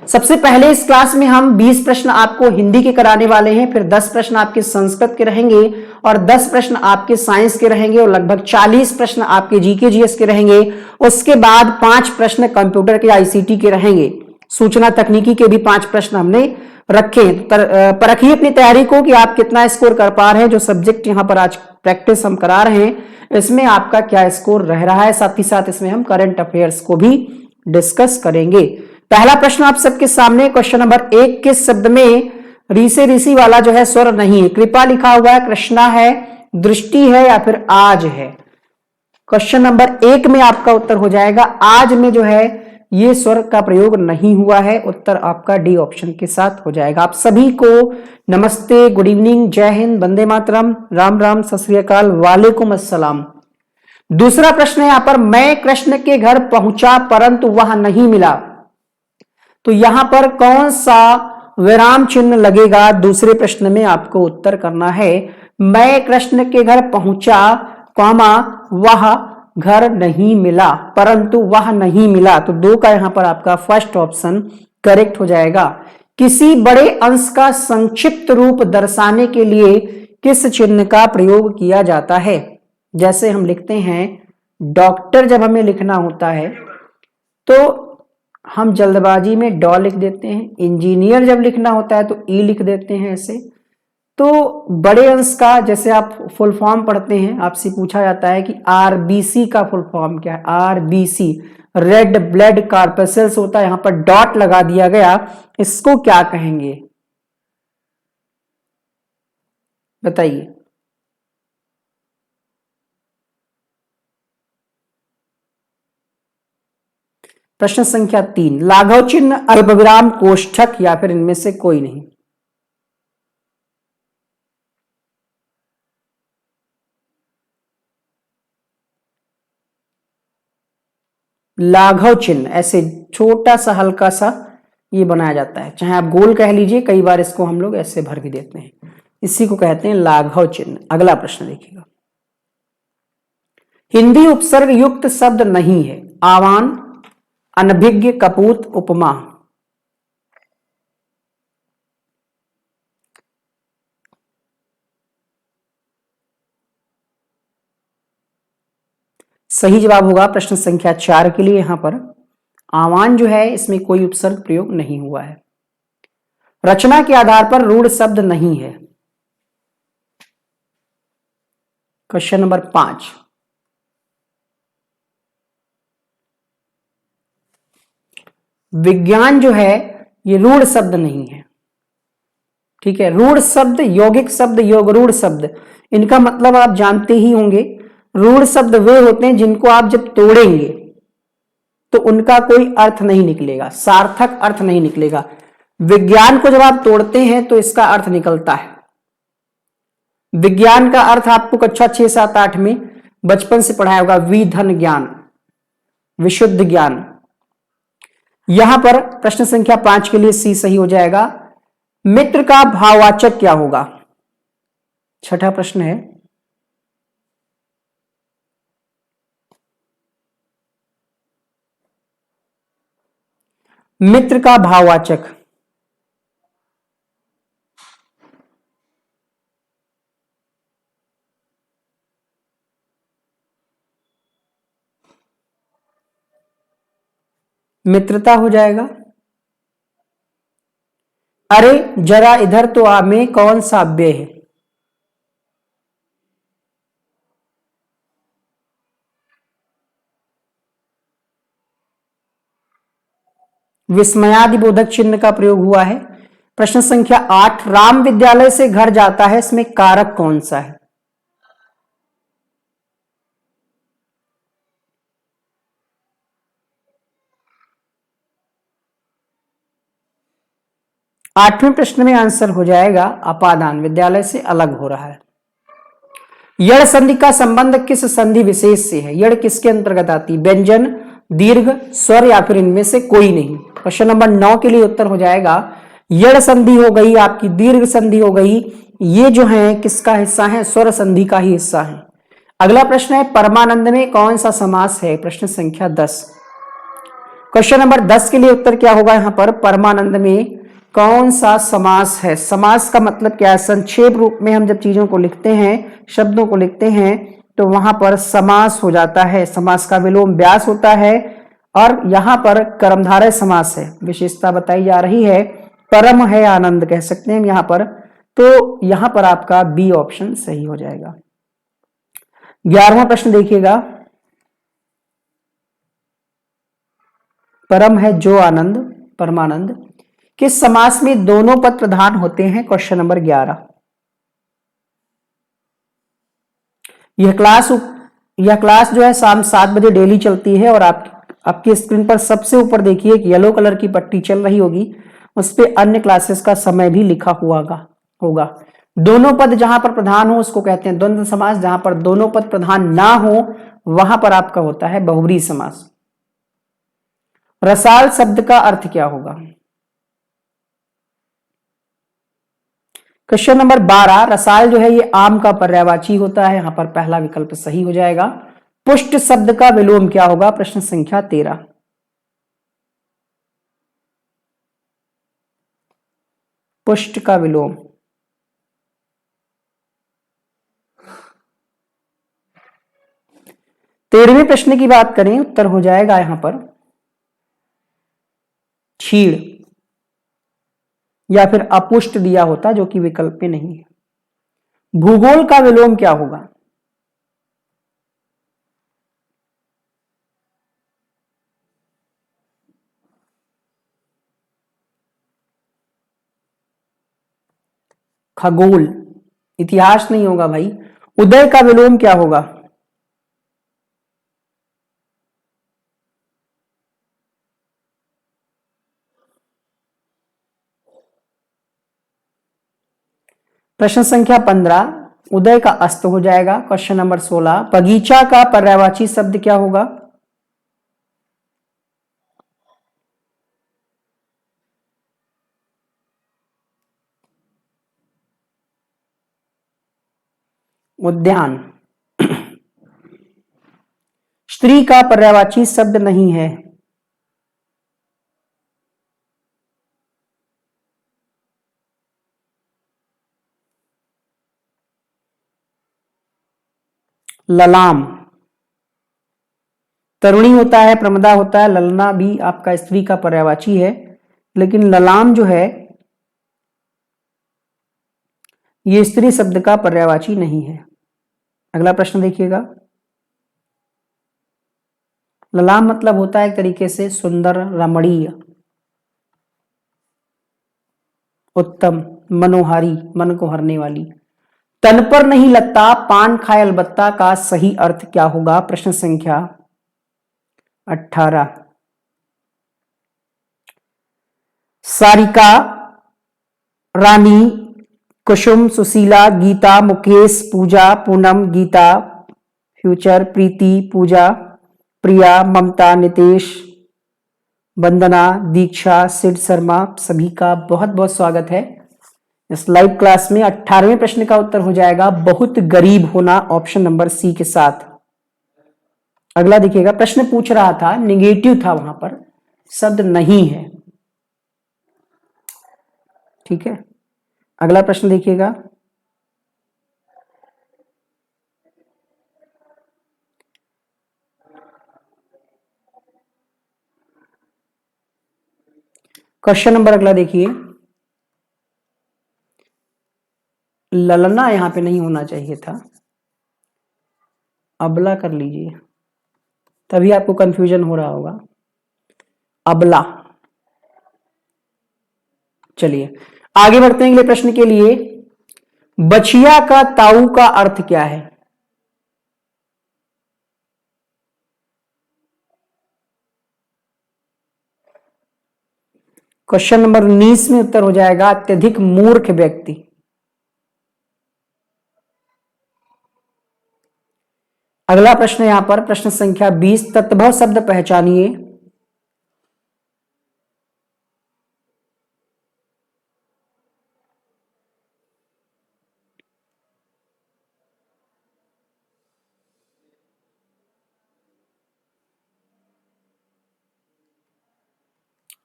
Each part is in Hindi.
सबसे पहले इस क्लास में हम 20 प्रश्न आपको हिंदी के कराने वाले हैं, फिर 10 प्रश्न आपके संस्कृत के रहेंगे और 10 प्रश्न आपके साइंस के रहेंगे और लगभग 40 प्रश्न आपके जीके जीएस के रहेंगे। उसके बाद 5 प्रश्न कंप्यूटर के आईसीटी के रहेंगे। सूचना तकनीकी के भी 5 प्रश्न हमने रखे हैं। परखिए अपनी तैयारी को कि आप कितना स्कोर कर पा रहे हैं। जो सब्जेक्ट यहाँ पर आज प्रैक्टिस हम करा रहे हैं इसमें आपका क्या स्कोर रह रहा है, साथ ही साथ इसमें हम करंट अफेयर्स को भी डिस्कस करेंगे। पहला प्रश्न आप सबके सामने, क्वेश्चन नंबर 1, किस शब्द में री से ऋषि वाला जो है स्वर नहीं है? कृपा लिखा हुआ है, कृष्णा है, दृष्टि है या फिर आज है? क्वेश्चन नंबर 1 में आपका उत्तर हो जाएगा आज में जो है ये स्वर का प्रयोग नहीं हुआ है। उत्तर आपका डी ऑप्शन के साथ हो जाएगा। आप सभी को नमस्ते, गुड इवनिंग, जय हिंद, वंदे मातरम, राम राम, सत श्री अकाल, वालेकुम अस्सलाम। दूसरा प्रश्न है यहां पर, मैं कृष्ण के घर पहुंचा परंतु वह नहीं मिला। तो यहां पर कौन सा विराम चिन्ह लगेगा? दूसरे प्रश्न में आपको उत्तर करना है। मैं कृष्ण के घर पहुंचा, कॉमा, वह घर नहीं मिला, परंतु वह नहीं मिला। तो 2 का यहां पर आपका फर्स्ट ऑप्शन करेक्ट हो जाएगा। किसी बड़े अंश का संक्षिप्त रूप दर्शाने के लिए किस चिन्ह का प्रयोग किया जाता है? जैसे हम लिखते हैं डॉक्टर, जब हमें लिखना होता है तो हम जल्दबाजी में डॉ लिख देते हैं। इंजीनियर जब लिखना होता है तो ई लिख देते हैं ऐसे। तो बड़े अंश का, जैसे आप फुल फॉर्म पढ़ते हैं, आपसे पूछा जाता है कि आरबीसी का फुल फॉर्म क्या है? आरबीसी, रेड ब्लड कॉर्पसेल्स होता है। यहां पर डॉट लगा दिया गया, इसको क्या कहेंगे बताइए? प्रश्न संख्या 3, लाघव चिन्ह, अल्पविराम, कोष्ठक या फिर इनमें से कोई नहीं? लाघव चिन्ह ऐसे छोटा सा हल्का सा ये बनाया जाता है, चाहे आप गोल कह लीजिए, कई बार इसको हम लोग ऐसे भर भी देते हैं, इसी को कहते हैं लाघव चिन्ह। अगला प्रश्न देखिएगा, हिंदी उपसर्ग युक्त शब्द नहीं है? आवान, अनभिज्ञ, कपूत, उपमा? सही जवाब होगा प्रश्न संख्या 4 के लिए। यहां पर आवान जो है इसमें कोई उपसर्ग प्रयोग नहीं हुआ है। रचना के आधार पर रूढ़ शब्द नहीं है? क्वेश्चन नंबर 5, विज्ञान जो है ये रूढ़ शब्द नहीं है, ठीक है। रूढ़ शब्द, यौगिक शब्द, योग रूढ़ शब्द, इनका मतलब आप जानते ही होंगे। रूढ़ शब्द वे होते हैं जिनको आप जब तोड़ेंगे तो उनका कोई अर्थ नहीं निकलेगा, सार्थक अर्थ नहीं निकलेगा। विज्ञान को जब आप तोड़ते हैं तो इसका अर्थ निकलता है। विज्ञान का अर्थ आपको कक्षा 6, 7, 8 में बचपन से पढ़ाया होगा, विधन ज्ञान, विशुद्ध ज्ञान। यहां पर प्रश्न संख्या 5 के लिए सी सही हो जाएगा। मित्र का भाववाचक क्या होगा? छठा प्रश्न है, मित्र का भाववाचक। मित्रता हो जाएगा। अरे जरा इधर तो आ में कौन सा अव्यय है? विस्मयादिबोधक चिन्ह का प्रयोग हुआ है। प्रश्न संख्या 8, राम विद्यालय से घर जाता है, इसमें कारक कौन सा है? आठवें प्रश्न में आंसर हो जाएगा अपादान, विद्यालय से अलग हो रहा है। यड़ संधि का संबंध किस संधि विशेष से है? यड़ किसके अंतर्गत आती है? व्यंजन, दीर्घ, स्वर या फिर इनमें से कोई नहीं? क्वेश्चन नंबर 9 के लिए उत्तर हो जाएगा यड़ संधि हो गई आपकी, दीर्घ संधि हो गई, ये जो है किसका हिस्सा है? स्वर संधि का ही हिस्सा है। अगला प्रश्न है, परमानंद में कौन सा समास है? प्रश्न संख्या 10। क्वेश्चन नंबर 10 के लिए उत्तर क्या होगा यहां पर, परमानंद में कौन सा समास है। समास का मतलब क्या है, संक्षेप रूप में हम जब चीजों को लिखते हैं, शब्दों को लिखते हैं, तो वहां पर समास हो जाता है। समास का विलोम व्यास होता है और यहां पर कर्मधारय समास है, विशेषता बताई जा रही है। परम है आनंद कह सकते हैं हम यहां पर, तो यहां पर आपका बी ऑप्शन सही हो जाएगा। 11वां प्रश्न देखिएगा, परम है जो आनंद, परमानंद, किस समास में दोनों पद प्रधान होते हैं। Question number 11। यह क्लास जो है शाम 7 बजे डेली चलती है और आपकी स्क्रीन पर सबसे ऊपर देखिए एक येलो कलर की पट्टी चल रही होगी, उस पर अन्य क्लासेस का समय भी लिखा हुआ होगा। दोनों पद जहां पर प्रधान हो उसको कहते हैं द्वंद्व समास, जहां पर दोनों पद प्रधान ना हो वहां पर आपका होता है बहुब्रीहि समास। रसाल शब्द का अर्थ क्या होगा। क्वेश्चन नंबर 12, रसाल जो है ये आम का पर्यायवाची होता है, यहां पर पहला विकल्प सही हो जाएगा। पुष्ट शब्द का विलोम क्या होगा, प्रश्न संख्या 13। पुष्ट का विलोम, 13वें प्रश्न की बात करें, उत्तर हो जाएगा यहां पर छीड़, या फिर अपुष्ट दिया होता जो कि विकल्प में नहीं है। भूगोल का विलोम क्या होगा। खगोल, इतिहास नहीं होगा भाई। उदय का विलोम क्या होगा। प्रश्न संख्या 15, उदय का अस्त हो जाएगा। क्वेश्चन नंबर 16, बगीचा का पर्यायवाची शब्द क्या होगा। उद्यान। स्त्री का पर्यायवाची शब्द नहीं है। ललाम। तरुणी होता है, प्रमदा होता है, ललना भी आपका स्त्री का पर्यायवाची है, लेकिन ललाम जो है ये स्त्री शब्द का पर्यायवाची नहीं है। अगला प्रश्न देखिएगा, ललाम मतलब होता है एक तरीके से सुंदर, रमणीय, उत्तम, मनोहारी, मन को हरने वाली। तन पर नहीं लगता पान खाए अलबत्ता का सही अर्थ क्या होगा, प्रश्न संख्या 18। सारिका, रानी, कुसुम, सुशीला, गीता, मुकेश, पूजा, पूनम, गीता, फ्यूचर, प्रीति, पूजा, प्रिया, ममता, नितेश, वंदना, दीक्षा, सिड शर्मा, सभी का बहुत बहुत स्वागत है इस लाइव क्लास में। 18वें प्रश्न का उत्तर हो जाएगा बहुत गरीब होना, ऑप्शन नंबर सी के साथ। अगला देखिएगा, प्रश्न पूछ रहा था, निगेटिव था, वहां पर शब्द नहीं है, ठीक है। अगला प्रश्न देखिएगा, क्वेश्चन नंबर अगला देखिए, ललना यहां पे नहीं होना चाहिए था, अबला कर लीजिए, तभी आपको कंफ्यूजन हो रहा होगा। अबला। चलिए आगे बढ़ते हैं अगले प्रश्न के लिए। बछिया का ताऊ का अर्थ क्या है। क्वेश्चन नंबर 19 में उत्तर हो जाएगा अत्यधिक मूर्ख व्यक्ति। अगला प्रश्न यहां पर प्रश्न संख्या 20, तत्भव शब्द पहचानिए।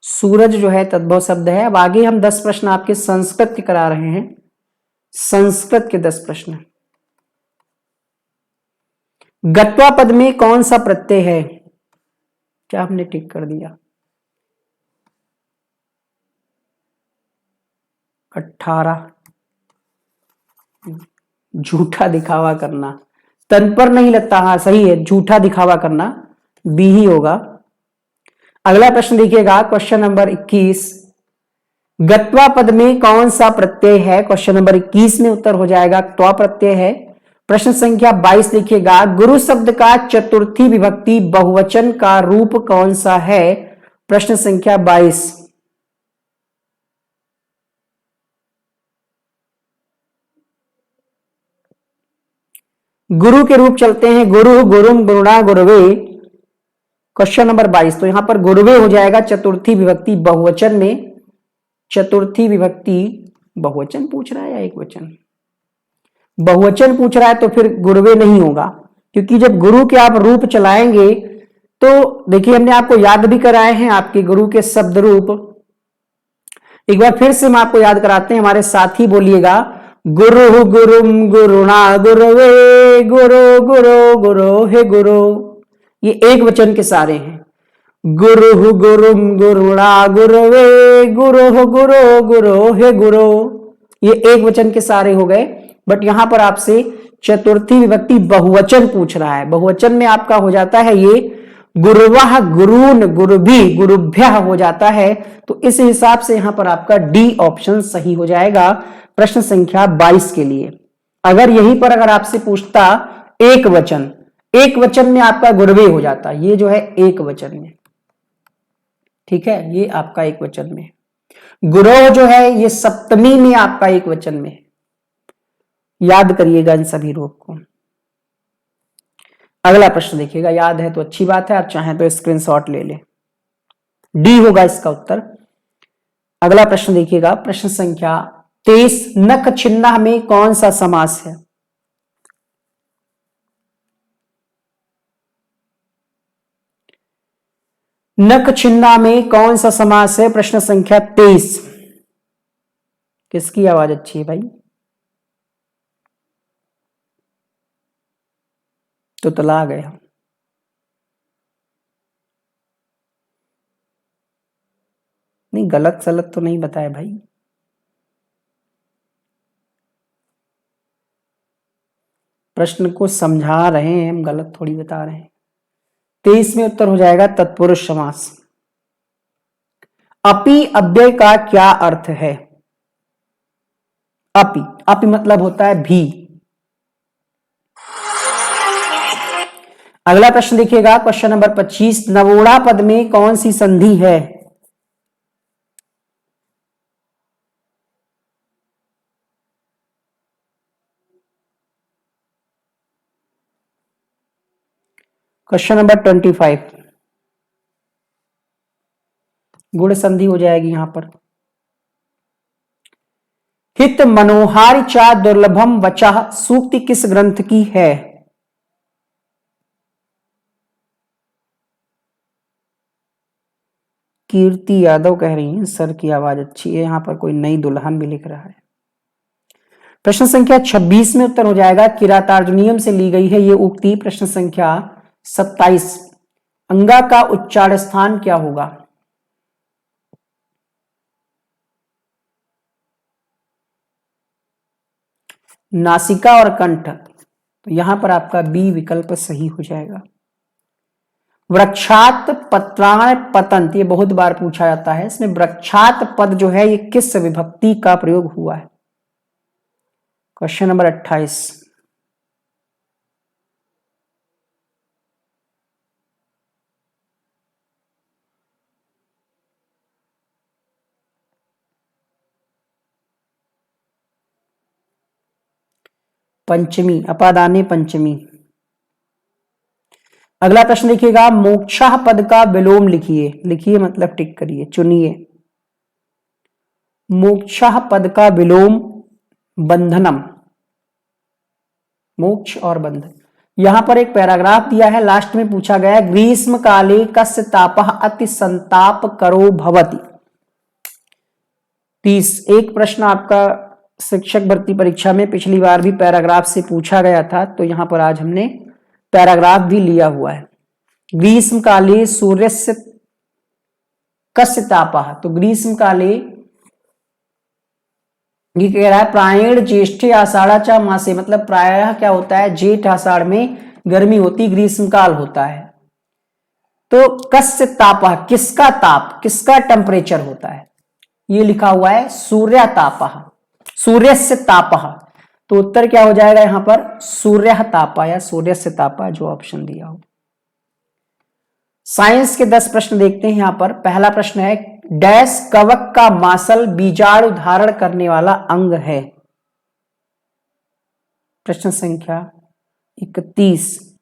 सूरज जो है तद्भव शब्द है। अब आगे हम 10 प्रश्न आपके संस्कृत के करा रहे हैं। संस्कृत के 10 प्रश्न। गत्वा पद में कौन सा प्रत्यय है? क्या हमने टिक कर दिया? 18। झूठा दिखावा करना, तन पर नहीं लगता। हाँ सही है, झूठा दिखावा करना बी ही होगा। अगला प्रश्न देखिएगा, क्वेश्चन नंबर 21। गत्वा पद में कौन सा प्रत्यय है? क्वेश्चन नंबर 21 में उत्तर हो जाएगा त्वा प्रत्यय है। प्रश्न संख्या 22 देखिएगा, गुरु शब्द का चतुर्थी विभक्ति बहुवचन का रूप कौन सा है? प्रश्न संख्या 22। गुरु के रूप चलते हैं, गुरु, गुरुम, गुरुणा, गुरुवे। क्वेश्चन नंबर 22, तो यहां पर गुरुवे हो जाएगा चतुर्थी विभक्ति बहुवचन में। चतुर्थी विभक्ति बहुवचन पूछ रहा है या एक वचन? बहुवचन पूछ रहा है तो फिर गुरुवे नहीं होगा, क्योंकि जब गुरु के आप रूप चलाएंगे तो देखिए हमने आपको याद भी कराए हैं आपके गुरु के शब्द रूप। एक बार फिर से हम आपको याद कराते हैं, हमारे साथ ही बोलिएगा, गुरु, गुरुम, गुरुणा, गुरुवे, गुरु, गुरु, गुरु हे गुरु। ये एक वचन के सारे हैं। गुरु, गुरुम, गुरुणा, गुरुवे, गुरु, गुरु, गुरु हे गुरु। ये एक वचन के सारे हो गए। बट यहां पर आपसे चतुर्थी विभक्ति बहुवचन पूछ रहा है। बहुवचन में आपका हो जाता है ये गुरुवाह, गुरुन, गुरुभी, गुरुभ्य हो जाता है। तो इस हिसाब से यहां पर आपका डी ऑप्शन सही हो जाएगा प्रश्न संख्या 22 के लिए। अगर यहीं पर अगर आपसे पूछता एक वचन, एक वचन में आपका गुरुवे हो जाता, ये जो है एक वचन में, ठीक है, ये आपका एक वचन में। गुरु जो है ये सप्तमी में आपका एक वचन में। याद करिएगा इन सभी रूप को। अगला प्रश्न देखिएगा, याद है तो अच्छी बात है, आप चाहें तो स्क्रीनशॉट ले लें। डी होगा इसका उत्तर। अगला प्रश्न देखिएगा, प्रश्न संख्या 23। नख छिन्ना में कौन सा समास है? नख छिन्ना में कौन सा समास है? प्रश्न संख्या 23। किसकी आवाज अच्छी है भाई? तो तला गया। नहीं, गलत सलत तो नहीं बताया भाई। प्रश्न को समझा रहे हैं हम, गलत थोड़ी बता रहे हैं। 23 में उत्तर हो जाएगा तत्पुरुष समास। अपि अव्यय का क्या अर्थ है? अपि, अपि मतलब होता है भी। अगला प्रश्न देखिएगा, क्वेश्चन नंबर 25। नवोढ़ा पद में कौन सी संधि है? Question number 25। गुण संधि हो जाएगी यहां पर। हित मनोहार चा दुर्लभम वचः सूक्ति किस ग्रंथ की है? कीर्ति यादव कह रही हैं सर की आवाज अच्छी है। यहां पर कोई नई दुल्हन भी लिख रहा है। प्रश्न संख्या 26 में उत्तर हो जाएगा किरातार्जुनीयम से ली गई है ये उक्ति। प्रश्न संख्या 27। अंगा का उच्चार स्थान क्या होगा? नासिका और कंठ। तो यहां पर आपका बी विकल्प सही हो जाएगा। वृक्षात पत्राण पतंत, ये बहुत बार पूछा जाता है। इसमें वृक्षात पद जो है ये किस विभक्ति का प्रयोग हुआ है? Question number 28। पंचमी, अपादाने पंचमी। अगला प्रश्न देखिएगा, मोक्षः पद का विलोम लिखिए। लिखिए मतलब टिक करिए, चुनिए। मोक्षः पद का विलोम बंधनम। मोक्ष और बंधन, यहां पर एक पैराग्राफ दिया है, लास्ट में पूछा गया है ग्रीष्म काले कस्य तापः अति संताप करो भवति। 30 एक प्रश्न आपका शिक्षक भर्ती परीक्षा में पिछली बार भी पैराग्राफ से पूछा गया था, तो यहां पर आज हमने पैराग्राफ भी लिया हुआ है। ग्रीष्म काले सूर्यस्य कस्य तापः, तो ग्रीष्म काले ये कह रहा है प्रायण ज्येष्ठे आषाढ़ा मासे, मतलब प्रायः क्या होता है, जेठ आषाढ़ में गर्मी होती, ग्रीष्म काल होता है। तो कस्य तापः, किसका ताप, किसका टेम्परेचर होता है, ये लिखा हुआ है सूर्य तापः, सूर्यस्य तापः, तो उत्तर क्या हो जाएगा यहां पर सूर्य तापः या सूर्यस्य तापः, जो ऑप्शन दिया हो। साइंस के 10 प्रश्न देखते हैं यहां पर। पहला प्रश्न है डैश कवक का मासल बीजाणु धारण करने वाला अंग है। प्रश्न संख्या 31।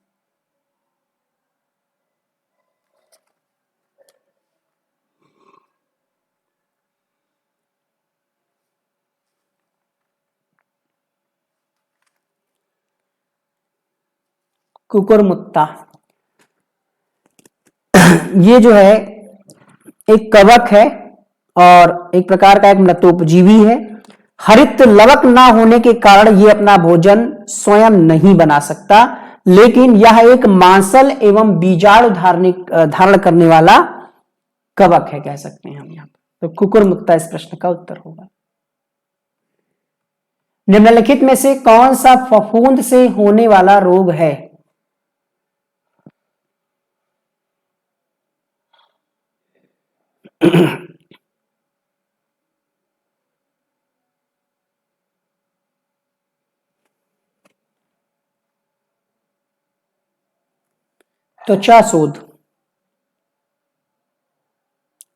कुकुरमुत्ता, ये जो है एक कवक है और एक प्रकार का एक मृतोपजीवी है। हरित लवक ना होने के कारण यह अपना भोजन स्वयं नहीं बना सकता, लेकिन यह एक मांसल एवं बीजाणु धारण करने वाला कवक है, कह सकते हैं हम यहाँ पर। तो कुकुरमुत्ता इस प्रश्न का उत्तर होगा। निम्नलिखित में से कौन सा फफूंद से होने वाला रोग है। त्वचा शोध,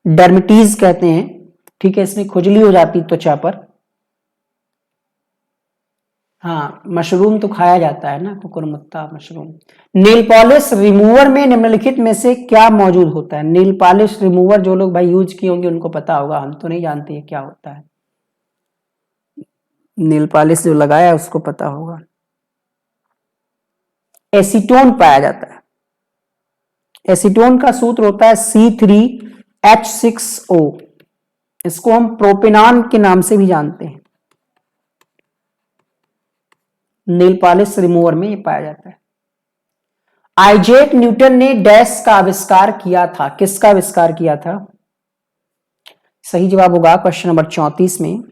डर्मिटीज कहते हैं, ठीक है, इसमें खुजली हो जाती त्वचा पर। हाँ, मशरूम तो खाया जाता है ना, कुकुरमुत्ता मशरूम। नेल पॉलिश रिमूवर में निम्नलिखित में से क्या मौजूद होता है। नेल पॉलिश रिमूवर जो लोग भाई यूज किए होंगे उनको पता होगा, हम तो नहीं जानते क्या होता है। नेल पॉलिश जो लगाया है उसको पता होगा। एसीटोन पाया जाता है। एसीटोन का सूत्र होता है C3H6O, इसको हम प्रोपेनॉन के नाम से भी जानते हैं। नेल पॉलिश रिमूवर में ये पाया जाता है। आइजैक न्यूटन ने डैश का आविष्कार किया था। किसका आविष्कार किया था। सही जवाब होगा क्वेश्चन नंबर 34 में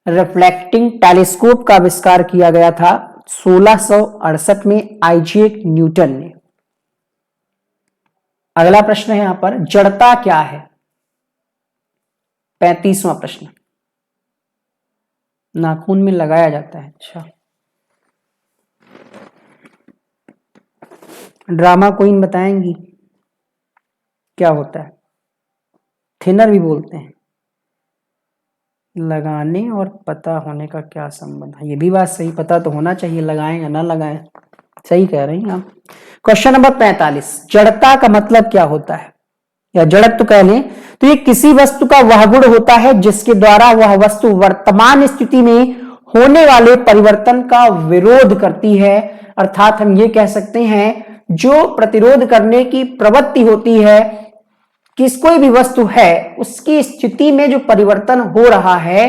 रिफ्लेक्टिंग टेलीस्कोप का आविष्कार किया गया था 1668 में आइजैक न्यूटन ने। अगला प्रश्न है यहां पर जड़ता क्या है। 35वां प्रश्न, नाखून में लगाया जाता है। अच्छा, ड्रामा क्वीन बताएंगी क्या होता है। थिनर भी बोलते हैं। लगाने और पता होने का क्या संबंध है, ये भी बात सही, पता तो होना चाहिए, लगाएं या ना लगाएं। सही कह रही हैं आप। क्वेश्चन नंबर 45, जड़ता का मतलब क्या होता है या जड़त्व तो कह लें तो ये किसी वस्तु का वह गुण होता है जिसके द्वारा वह वस्तु वर्तमान स्थिति में होने वाले परिवर्तन का विरोध करती है। अर्थात हम ये कह सकते हैं जो प्रतिरोध करने की प्रवृत्ति होती है, किस कोई भी वस्तु है उसकी स्थिति में जो परिवर्तन हो रहा है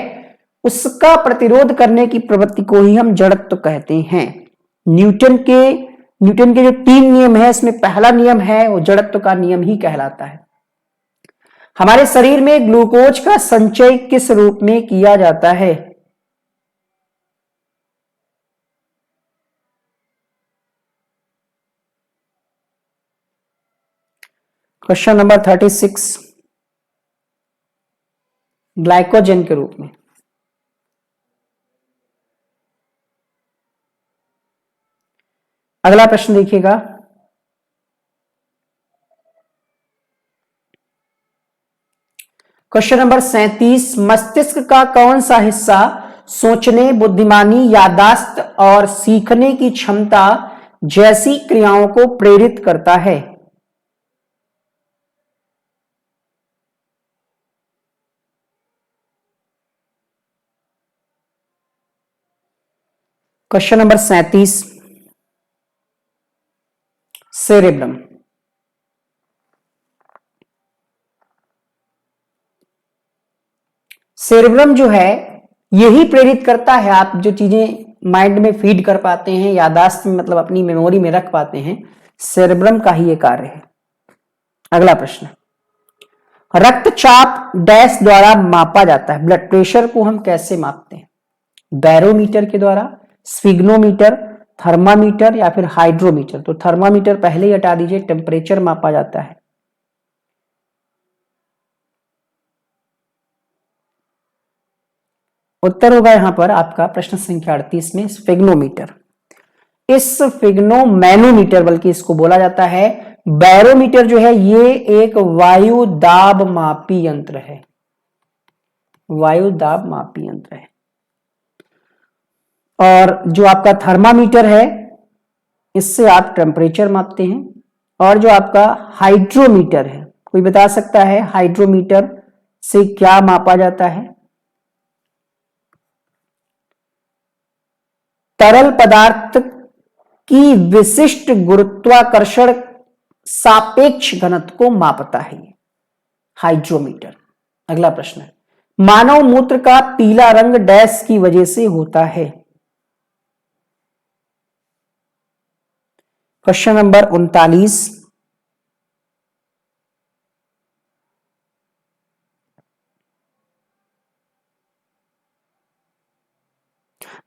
उसका प्रतिरोध करने की प्रवृत्ति को ही हम जड़त्व कहते हैं। न्यूटन के जो 3 नियम है इसमें पहला नियम है वो जड़त्व का नियम ही कहलाता है। हमारे शरीर में ग्लूकोज का संचय किस रूप में किया जाता है। क्वेश्चन नंबर 36, ग्लाइकोजन के रूप में। अगला प्रश्न देखिएगा, क्वेश्चन नंबर 37, मस्तिष्क का कौन सा हिस्सा सोचने, बुद्धिमानी, याददाश्त और सीखने की क्षमता जैसी क्रियाओं को प्रेरित करता है। Question number 37, cerebrum. सेरेब्रम जो है यही प्रेरित करता है, आप जो चीजें माइंड में फीड कर पाते हैं, यादाश्त में मतलब अपनी मेमोरी में रख पाते हैं, सेरेब्रम का ही ये कार्य है। अगला प्रश्न, रक्तचाप डैश द्वारा मापा जाता है। ब्लड प्रेशर को हम कैसे मापते हैं? बैरोमीटर के द्वारा, स्फिग्नोमीटर, थर्मामीटर या फिर हाइड्रोमीटर। तो थर्मामीटर पहले ही हटा दीजिए, टेम्परेचर मापा जाता है। उत्तर होगा यहां पर आपका प्रश्न संख्या 38 में स्फिग्नोमीटर। इस स्फिग्नोमैनोमीटर बल्कि इसको बोला जाता है। बैरोमीटर जो है ये एक वायु दाब मापी यंत्र है, वायु दाब मापी यंत्र है। और जो आपका थर्मामीटर है इससे आप टेम्परेचर मापते हैं। और जो आपका हाइड्रोमीटर है, कोई बता सकता है हाइड्रोमीटर से क्या मापा जाता है? तरल पदार्थ की विशिष्ट गुरुत्वाकर्षण सापेक्ष घनत्व को मापता है हाइड्रोमीटर। अगला प्रश्न है, मानव मूत्र का पीला रंग डैश की वजह से होता है। क्वेश्चन नंबर 39,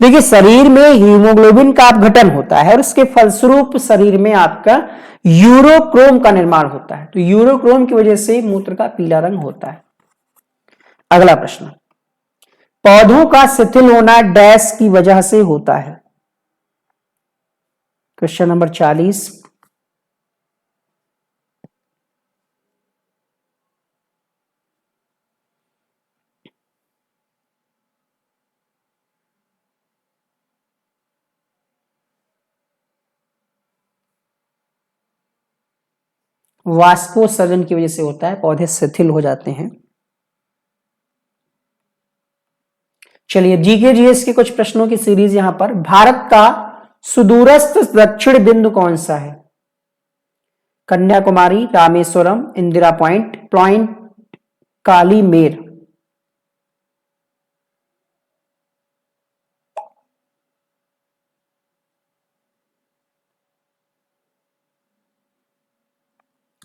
देखिए शरीर में हीमोग्लोबिन का अपघटन होता है और इसके फलस्वरूप शरीर में आपका यूरोक्रोम का निर्माण होता है। तो यूरोक्रोम की वजह से मूत्र का पीला रंग होता है। अगला प्रश्न, पौधों का शिथिल होना डैश की वजह से होता है। क्वेश्चन नंबर 40, वाष्पोत्सर्जन की वजह से होता है, पौधे शिथिल हो जाते हैं। चलिए जीके जीएस के कुछ प्रश्नों की सीरीज यहां पर। भारत का सुदूरस्थ दक्षिण बिंदु कौन सा है? Kanyakumari, Rameswaram, Indira point, point Calimere.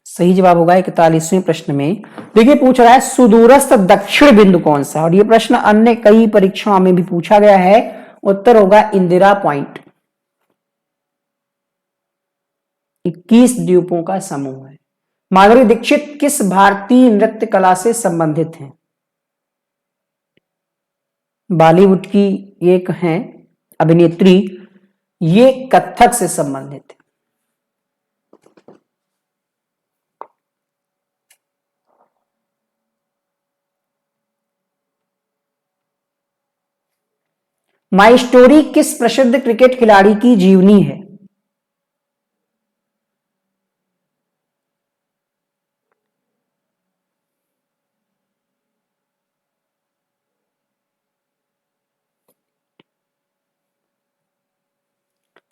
सही जवाब होगा 41वें प्रश्न में। देखिए पूछ रहा है सुदूरस्थ दक्षिण बिंदु कौन सा, और यह प्रश्न अन्य कई परीक्षाओं में भी पूछा गया है। उत्तर होगा इंदिरा पॉइंट। 21 द्वीपों का समूह है। माधुरी दीक्षित किस भारतीय नृत्य कला से संबंधित हैं? बॉलीवुड की एक हैं अभिनेत्री, ये कथक से संबंधित है। माई स्टोरी किस प्रसिद्ध क्रिकेट खिलाड़ी की जीवनी है?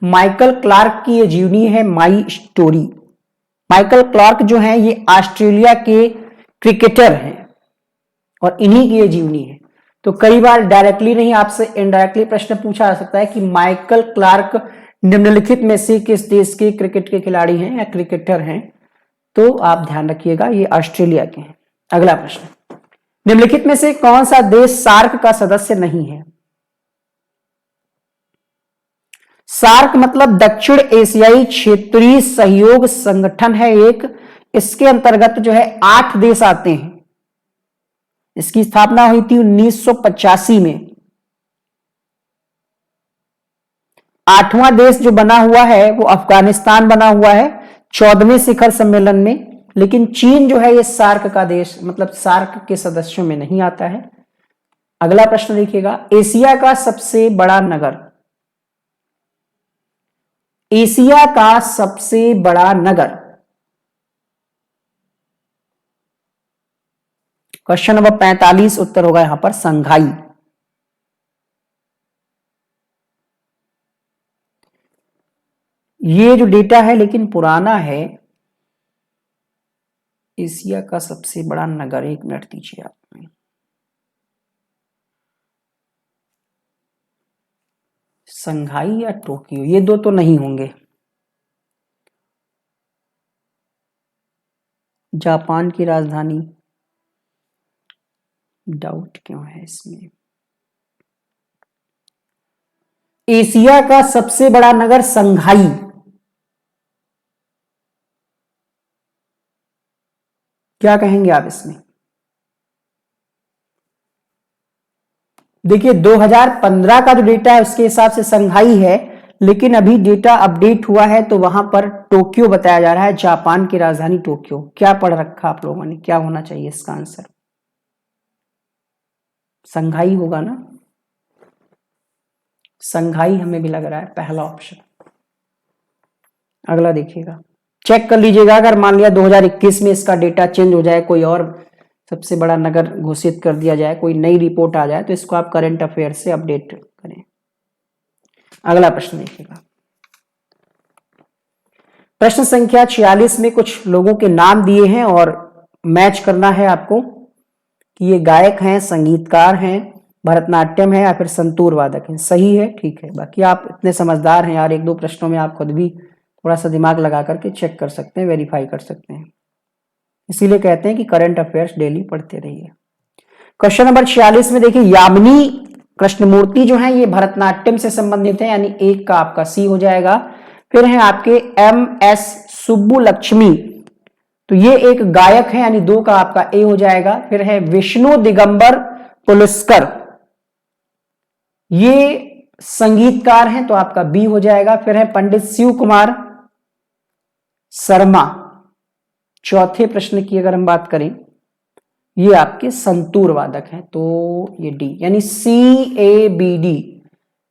माइकल क्लार्क की ये जीवनी है माई स्टोरी। माइकल क्लार्क जो है ये ऑस्ट्रेलिया के क्रिकेटर हैं और इन्हीं की ये जीवनी है। तो कई बार डायरेक्टली नहीं आपसे इनडायरेक्टली प्रश्न पूछा जा सकता है कि माइकल क्लार्क निम्नलिखित में से किस देश के क्रिकेट के खिलाड़ी हैं या क्रिकेटर हैं। तो आप ध्यान रखिएगा ये ऑस्ट्रेलिया के हैं। अगला प्रश्न, निम्नलिखित में से कौन सा देश सार्क का सदस्य नहीं है? सार्क मतलब दक्षिण एशियाई क्षेत्रीय सहयोग संगठन है एक। इसके अंतर्गत जो है 8 देश आते हैं। इसकी स्थापना हुई थी 1985 में। 8वां देश जो बना हुआ है वो अफगानिस्तान बना हुआ है 14वें शिखर सम्मेलन में। लेकिन चीन जो है ये सार्क का देश मतलब सार्क के सदस्यों में नहीं आता है। अगला प्रश्न देखिएगा, एशिया का सबसे बड़ा नगर। एशिया का सबसे बड़ा नगर। क्वेश्चन नंबर 45 उत्तर होगा यहां पर संघाई। ये जो डेटा है लेकिन पुराना है। एशिया का सबसे बड़ा नगर, 1 मिनट दीजिए आप। संघाई या टोक्यो, ये दो तो नहीं होंगे। जापान की राजधानी, डाउट क्यों है इसमें। एशिया का सबसे बड़ा नगर संघाई, क्या कहेंगे आप इसमें। देखिए 2015 का जो डेटा है उसके हिसाब से संघाई है, लेकिन अभी डेटा अपडेट हुआ है तो वहां पर टोक्यो बताया जा रहा है, जापान की राजधानी टोक्यो। क्या पढ़ रखा आप लोगों ने, क्या होना चाहिए इसका आंसर। संघाई होगा ना, संघाई हमें भी लग रहा है पहला ऑप्शन। अगला देखिएगा, चेक कर लीजिएगा, अगर मान लिया 2021 में इसका डेटा चेंज हो जाए, कोई और सबसे बड़ा नगर घोषित कर दिया जाए, कोई नई रिपोर्ट आ जाए, तो इसको आप करंट अफेयर से अपडेट करें। अगला प्रश्न देखिएगा, प्रश्न संख्या 46 में कुछ लोगों के नाम दिए हैं और मैच करना है आपको कि ये गायक हैं, संगीतकार हैं, भरतनाट्यम है या फिर संतूर वादक हैं। सही है, ठीक है। बाकी आप इतने समझदार हैं यार, 1-2 प्रश्नों में आप खुद भी थोड़ा सा दिमाग लगा करके चेक कर सकते हैं, वेरीफाई कर सकते हैं। इसीलिए कहते हैं कि करंट अफेयर्स डेली पढ़ते रहिए। क्वेश्चन नंबर 46 में देखिए, यामिनी कृष्णमूर्ति जो है ये भरतनाट्यम से संबंधित है, यानी एक का आपका सी हो जाएगा। फिर है आपके MS सुब्बुलक्ष्मी, तो ये एक गायक है, यानी 2 का आपका ए हो जाएगा। फिर है विष्णु दिगंबर पुलस्कर, ये संगीतकार हैं, तो आपका बी हो जाएगा। फिर है पंडित शिव कुमार शर्मा, चौथे प्रश्न की अगर हम बात करें, ये आपके संतूर वादक हैं, तो ये डी, यानी CABD,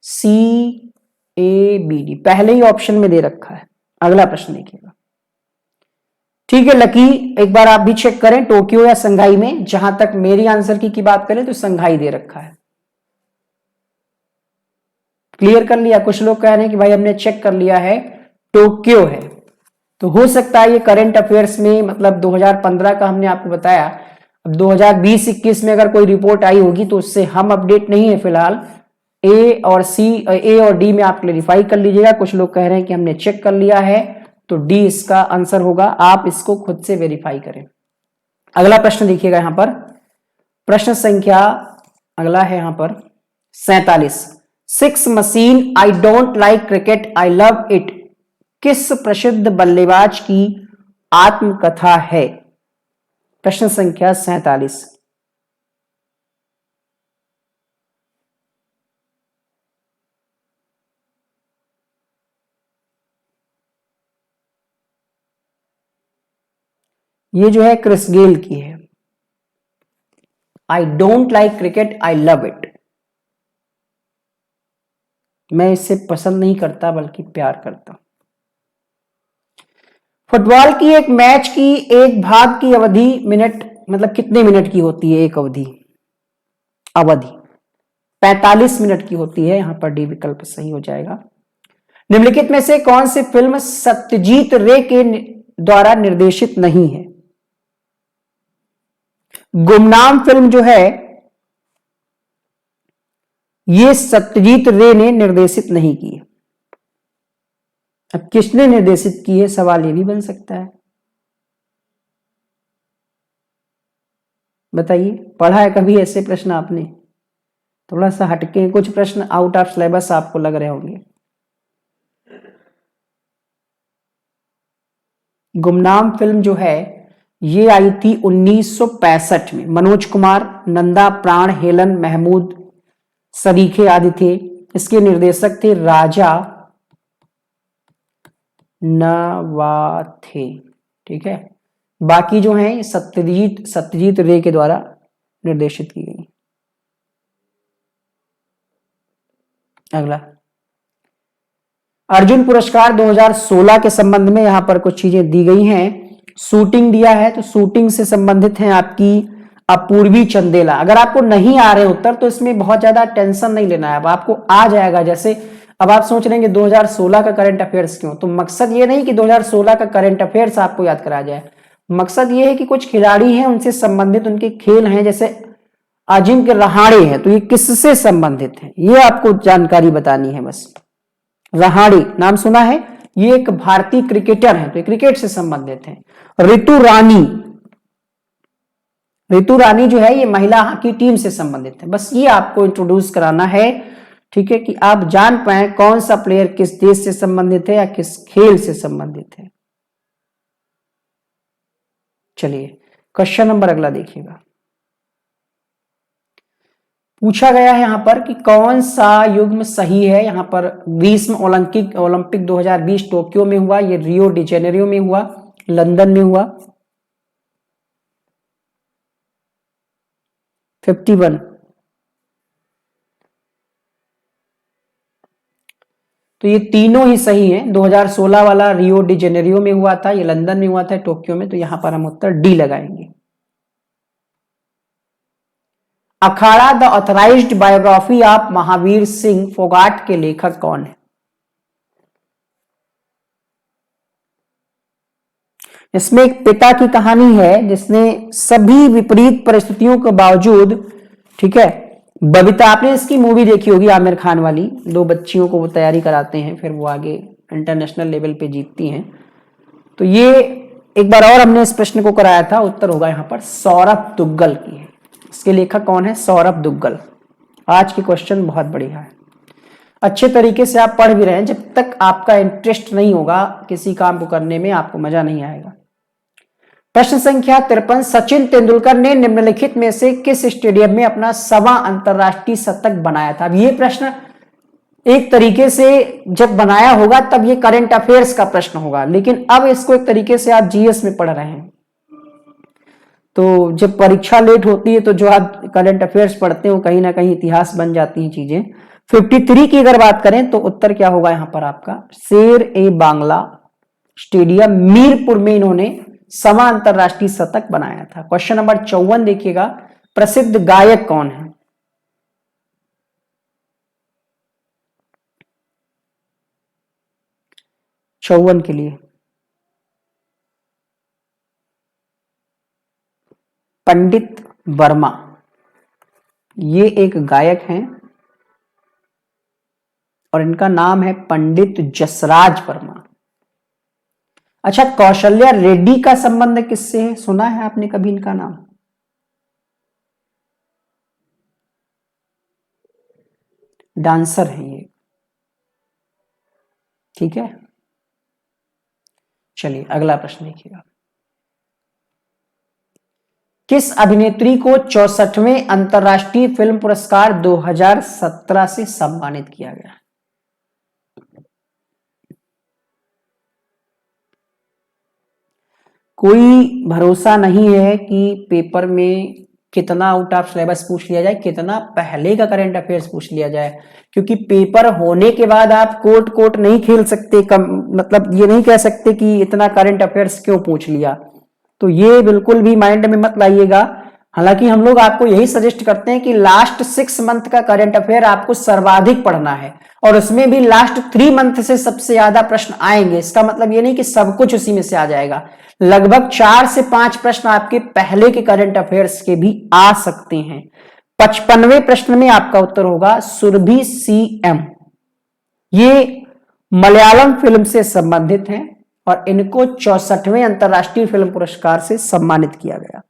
CABD पहले ही ऑप्शन में दे रखा है। अगला प्रश्न देखिएगा, ठीक है लकी, एक बार आप भी चेक करें टोक्यो या संघाई में। जहां तक मेरी आंसर की बात करें तो संघाई दे रखा है। क्लियर कर लिया। कुछ लोग कह रहे हैं कि भाई हमने चेक कर लिया है, टोक्यो है, तो हो सकता है ये करंट अफेयर्स में, मतलब 2015 का हमने आपको बताया, अब 2020-21 में अगर कोई रिपोर्ट आई होगी तो उससे हम अपडेट नहीं है फिलहाल। ए और डी में आप क्लेरिफाई कर लीजिएगा। कुछ लोग कह रहे हैं कि हमने चेक कर लिया है, तो डी इसका आंसर होगा। आप इसको खुद से वेरीफाई करें। अगला प्रश्न देखिएगा यहां पर, प्रश्न संख्या अगला है यहां पर 47, 6 machine I don't like cricket I love it किस प्रसिद्ध बल्लेबाज की आत्मकथा है। प्रश्न संख्या 47, ये जो है क्रिस गेल की है। I don't like cricket I love it, मैं इसे पसंद नहीं करता बल्कि प्यार करता। फुटबॉल की एक मैच की एक भाग की अवधि मिनट, मतलब कितने मिनट की होती है एक अवधि 45 मिनट की होती है। यहां पर डी विकल्प सही हो जाएगा। निम्नलिखित में से कौन सी फिल्म सत्यजीत रे के द्वारा निर्देशित नहीं है। गुमनाम फिल्म जो है ये सत्यजीत रे ने निर्देशित नहीं की है। अब किसने निर्देशित की है, सवाल ये भी बन सकता है। बताइए, पढ़ा है कभी ऐसे प्रश्न आपने? थोड़ा सा हटके, कुछ प्रश्न आउट ऑफ सिलेबस आपको लग रहे होंगे। गुमनाम फिल्म जो है ये आई थी 1965 में। मनोज कुमार, नंदा प्राण, हेलन महमूद सरीखे आदि थे। इसके निर्देशक थे राजा नवाथे। ठीक है, बाकी जो है सत्यजीत रे के द्वारा निर्देशित की गई। अगला, अर्जुन पुरस्कार 2016 के संबंध में यहां पर कुछ चीजें दी गई हैं। शूटिंग दिया है, तो शूटिंग से संबंधित है आपकी अपूर्वी चंदेला। अगर आपको नहीं आ रहे उत्तर तो इसमें बहुत ज्यादा टेंशन नहीं लेना है, अब आपको आ जाएगा। जैसे अब आप सोच रहे हैं कि 2016 का करंट अफेयर्स क्यों, तो मकसद ये नहीं कि 2016 का करंट अफेयर्स आपको याद कराया जाए, मकसद ये है कि कुछ खिलाड़ी हैं उनसे संबंधित उनके खेल हैं, जैसे अजिंक्य रहाणे हैं, तो ये किससे संबंधित है ये आपको जानकारी बतानी है बस। रहाणे नाम सुना है, ये एक भारतीय क्रिकेटर है, तो ये क्रिकेट से संबंधित है। ऋतु रानी जो है ये महिला हॉकी टीम से संबंधित है। बस ये आपको इंट्रोड्यूस कराना है, ठीक है, कि आप जान पाए कौन सा प्लेयर किस देश से संबंधित है या किस खेल से संबंधित है। चलिए क्वेश्चन नंबर अगला देखिएगा। पूछा गया है यहां पर कि कौन सा युग्म सही है। यहां पर ग्रीष्म ओलंपिक 2020 टोक्यो में हुआ, ये रियो डी जेनेरियो में हुआ, लंदन में हुआ। 51। तो ये तीनों ही सही हैं। 2016 वाला रियो डी जेनेरियो में हुआ था, ये लंदन में हुआ था, टोक्यो में, तो यहां पर हम उत्तर डी लगाएंगे। Akhada the authorised biography of Mahavir Singh Phogat के लेखक कौन है। इसमें एक पिता की कहानी है जिसने सभी विपरीत परिस्थितियों के बावजूद, ठीक है, बबीता, आपने इसकी मूवी देखी होगी आमिर खान वाली, दो बच्चियों को वो तैयारी कराते हैं, फिर वो आगे इंटरनेशनल लेवल पे जीतती हैं। तो ये एक बार और हमने इस प्रश्न को कराया था, उत्तर होगा यहां पर सौरभ दुग्गल की है। इसके लेखक कौन है, सौरभ दुग्गल। आज की क्वेश्चन बहुत बढ़िया है, अच्छे तरीके से आप पढ़ भी रहे हैं। जब तक आपका इंटरेस्ट नहीं होगा किसी काम को करने में, आपको मजा नहीं आएगा। प्रश्न संख्या 53, सचिन तेंदुलकर ने निम्नलिखित में से किस स्टेडियम में अपना 1वां अंतरराष्ट्रीय शतक बनाया था। अब ये प्रश्न एक तरीके से जब बनाया होगा तब ये करंट अफेयर्स का प्रश्न होगा, लेकिन अब इसको एक तरीके से आप जीएस में पढ़ रहे हैं। तो जब परीक्षा लेट होती है तो जो आप करंट अफेयर्स पढ़ते हो कहीं ना कहीं इतिहास बन जाती हैं चीजें। 53 की अगर बात करें तो उत्तर क्या होगा यहां पर आपका, शेर ए बांग्ला स्टेडियम मीरपुर में इन्होंने 1वां अंतरराष्ट्रीय शतक बनाया था। क्वेश्चन नंबर 54 देखिएगा, प्रसिद्ध गायक कौन है। चौवन के लिए पंडित वर्मा, ये एक गायक हैं और इनका नाम है पंडित जसराज वर्मा। अच्छा, कौशल्या रेड्डी का संबंध किससे है, सुना है आपने कभी इनका नाम। डांसर है ये, ठीक है। चलिए अगला प्रश्न देखिएगा, किस अभिनेत्री को 64वें अंतरराष्ट्रीय फिल्म पुरस्कार 2017 से सम्मानित किया गया। कोई भरोसा नहीं है कि पेपर में कितना आउट ऑफ सिलेबस पूछ लिया जाए, कितना पहले का करंट अफेयर्स पूछ लिया जाए, क्योंकि पेपर होने के बाद आप कोर्ट नहीं खेल सकते, मतलब ये नहीं कह सकते कि इतना करंट अफेयर्स क्यों पूछ लिया। तो ये बिल्कुल भी माइंड में मत लाइएगा। हालांकि हम लोग आपको यही सजेस्ट करते हैं कि लास्ट 6 मंथ का करंट अफेयर आपको सर्वाधिक पढ़ना है, और उसमें भी लास्ट 3 मंथ से सबसे ज्यादा प्रश्न आएंगे। इसका मतलब ये नहीं कि सब कुछ उसी में से आ जाएगा, लगभग 4 से 5 प्रश्न आपके पहले के करंट अफेयर्स के भी आ सकते हैं। 55वें प्रश्न में आपका उत्तर होगा सुरभि सीएम, ये मलयालम फिल्म से संबंधित हैं और इनको 64वें अंतरराष्ट्रीय फिल्म पुरस्कार से सम्मानित किया गया।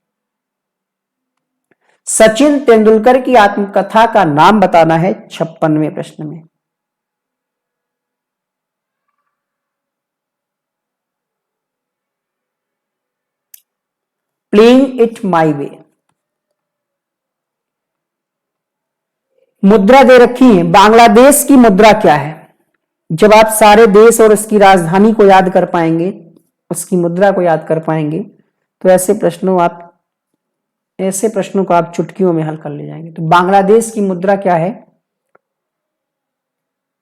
सचिन तेंदुलकर की आत्मकथा का नाम बताना है 56वें प्रश्न में। प्लेइंग इट माई वे। मुद्रा दे रखी है, बांग्लादेश की मुद्रा क्या है। जब आप सारे देश और उसकी राजधानी को याद कर पाएंगे, उसकी मुद्रा को याद कर पाएंगे, तो ऐसे प्रश्नों को आप चुटकियों में हल कर ले जाएंगे। तो बांग्लादेश की मुद्रा क्या है,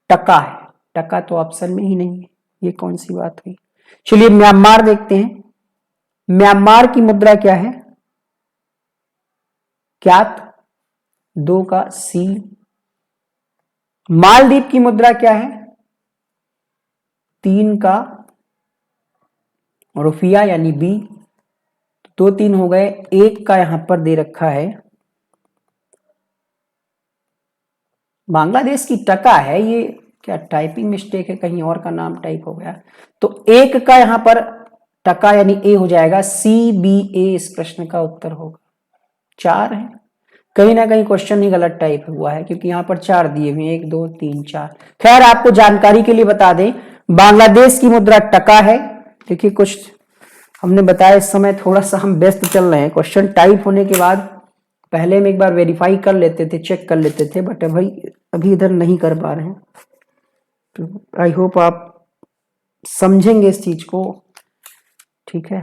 टका है। टका तो ऑप्शन में ही नहीं है, ये कौन सी बात हुई। चलिए म्यांमार देखते हैं, म्यांमार की मुद्रा क्या है, क्यात, 2 का सी। मालदीव की मुद्रा क्या है, 3 का रुफिया यानी बी, 2 3 हो गए। 1 का यहां पर दे रखा है बांग्लादेश की टका है, ये क्या टाइपिंग मिस्टेक है, कहीं और का नाम टाइप हो गया। तो 1 का यहां पर टका यानी ए हो जाएगा, सी बी ए इस प्रश्न का उत्तर होगा। 4 है, कहीं ना कहीं क्वेश्चन ही गलत टाइप हुआ है क्योंकि यहां पर 4 दिए हुए, 1 2 3 4। खैर आपको जानकारी के लिए बता दें, बांग्लादेश की मुद्रा टका है। देखिए कुछ हमने बताया, इस समय थोड़ा सा हम व्यस्त चल रहे हैं, क्वेश्चन टाइप होने के बाद पहले हम एक बार वेरीफाई कर लेते थे, चेक कर लेते थे, बट अभी इधर नहीं कर पा रहे हैं। तो आई होप आप समझेंगे इस चीज को, ठीक है।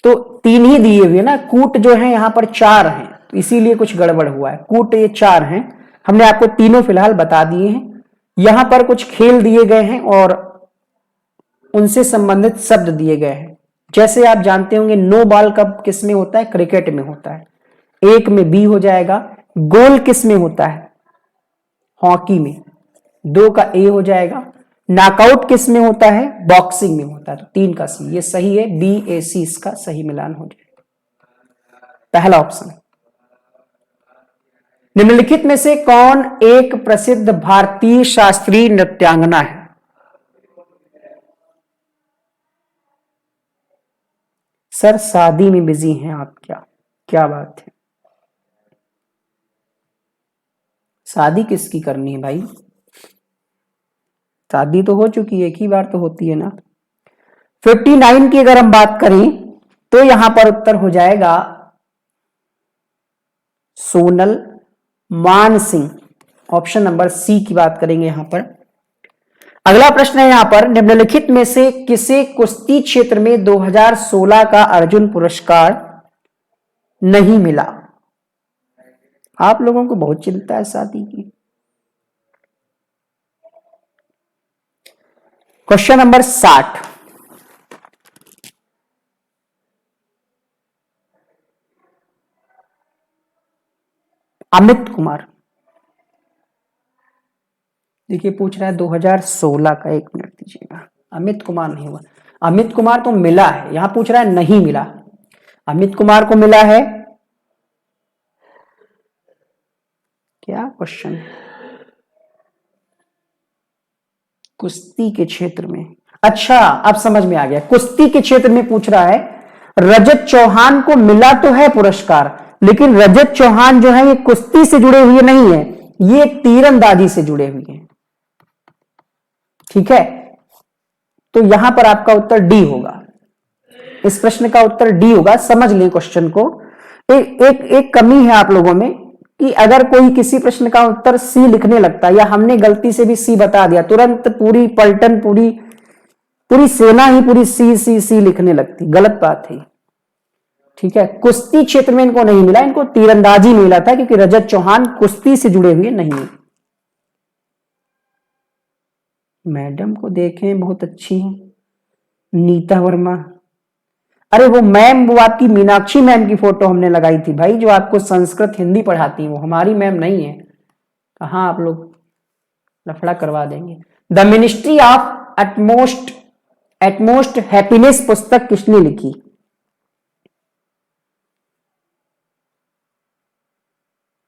तो 3 ही दिए हुए ना, कूट जो है यहाँ पर 4 हैं, तो इसीलिए कुछ गड़बड़ हुआ है। कूट ये 4 हैं, हमने आपको तीनों फिलहाल बता दिए हैं। यहां पर कुछ खेल दिए गए हैं और उनसे संबंधित शब्द दिए गए हैं। जैसे आप जानते होंगे नो बॉल कब किस में होता है, क्रिकेट में होता है, 1 में बी हो जाएगा। गोल किस में होता है, हॉकी में, 2 का ए हो जाएगा। नॉकआउट किस में होता है, बॉक्सिंग में होता है, तो 3 का सी, ये सही है, बी ए सी इसका सही मिलान हो जाएगा, पहला ऑप्शन। निम्नलिखित में से कौन एक प्रसिद्ध भारतीय शास्त्रीय नृत्यांगना है? सर शादी में बिजी हैं आप, क्या बात है, शादी किसकी करनी है भाई? शादी तो हो चुकी है, एक ही बार तो होती है ना। 59 की अगर हम बात करें तो यहां पर उत्तर हो जाएगा सोनल मान सिंह, ऑप्शन नंबर सी की बात करेंगे यहां पर। अगला प्रश्न है यहां पर, निम्नलिखित में से किसे कुश्ती क्षेत्र में 2016 का अर्जुन पुरस्कार नहीं मिला? आप लोगों को बहुत चिंता है शादी की। क्वेश्चन नंबर 60, अमित कुमार, देखिए पूछ रहा है 2016 का, 1 मिनट दीजिएगा, अमित कुमार नहीं हुआ, अमित कुमार तो मिला है, यहां पूछ रहा है नहीं मिला। अमित कुमार को मिला है, क्या क्वेश्चन है, कुश्ती के क्षेत्र में, अच्छा अब समझ में आ गया, कुश्ती के क्षेत्र में पूछ रहा है। रजत चौहान को मिला तो है पुरस्कार, लेकिन रजत चौहान जो है ये कुश्ती से जुड़े हुए नहीं है, ये तीरंदाजी से जुड़े हुए हैं, ठीक है। तो यहां पर आपका उत्तर डी होगा, इस प्रश्न का उत्तर डी होगा। समझ लें क्वेश्चन को, एक कमी है आप लोगों में कि अगर कोई किसी प्रश्न का उत्तर सी लिखने लगता है, या हमने गलती से भी सी बता दिया, तुरंत पूरी पलटन, पूरी सेना ही पूरी सी सी सी लिखने लगती, गलत बात है, ठीक है। कुश्ती क्षेत्र में इनको नहीं मिला, इनको तीरंदाजी मिला था, क्योंकि रजत चौहान कुश्ती से जुड़े हुए नहीं है। मैडम को देखें, बहुत अच्छी है, नीता वर्मा, अरे वो मैम, वो आपकी मीनाक्षी मैम की फोटो हमने लगाई थी भाई, जो आपको संस्कृत हिंदी पढ़ाती है, वो हमारी मैम नहीं है। कहां आप लोग लफड़ा करवा देंगे। The ministry of utmost happiness पुस्तक किसने लिखी?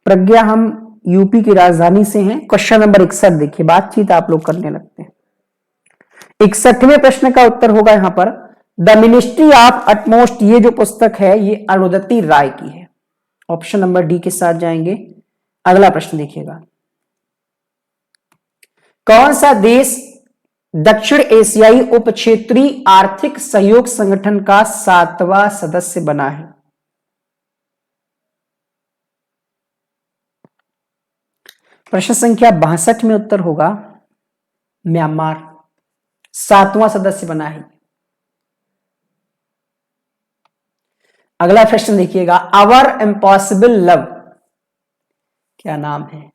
प्रज्ञा, हम यूपी की राजधानी से हैं। क्वेश्चन नंबर 61 देखिए, बातचीत आप लोग करने लगते हैं। 61वें प्रश्न का उत्तर होगा यहां पर द मिनिस्ट्री ऑफ एटमोस्ट, ये जो पुस्तक है ये अरुंधति राय की है, ऑप्शन नंबर डी के साथ जाएंगे। अगला प्रश्न देखिएगा, कौन सा देश दक्षिण एशियाई उप क्षेत्रीय आर्थिक सहयोग संगठन का 7वां सदस्य बना है? प्रश्न संख्या 62 में उत्तर होगा म्यांमार, 7वां सदस्य बना है। अगला प्रश्न देखिएगा, अवर इम्पॉसिबल लव, क्या नाम है?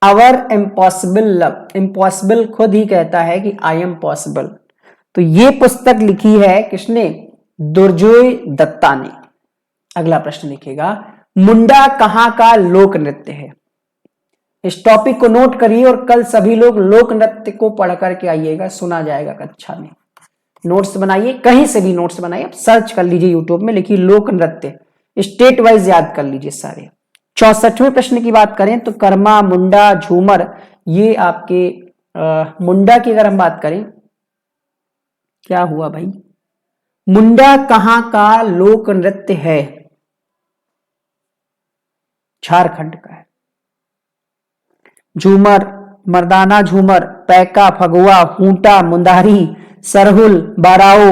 अवर इम्पॉसिबल लव, इम्पॉसिबल खुद ही कहता है कि आई एम पॉसिबल, तो ये पुस्तक लिखी है किसने? दुर्जोय दत्ता ने। अगला प्रश्न देखिएगा, मुंडा कहां का लोक नृत्य है? इस टॉपिक को नोट करिए और कल सभी लोग लोक नृत्य को पढ़ करके आइएगा, सुना जाएगा कक्षा में। नोट्स बनाइए, कहीं से भी नोट्स बनाइए, आप सर्च कर लीजिए यूट्यूब में, लिखिए लोक नृत्य, स्टेट वाइज याद कर लीजिए सारे। 64वें प्रश्न की बात करें तो कर्मा, मुंडा, झूमर, ये आपके मुंडा की अगर हम बात करें, क्या हुआ भाई, मुंडा कहां का लोक नृत्य है? झारखंड का है। झूमर, मर्दाना झूमर, पैका, फगुआ, हूंटा, मुंदारी, सरहुल, बाराओ,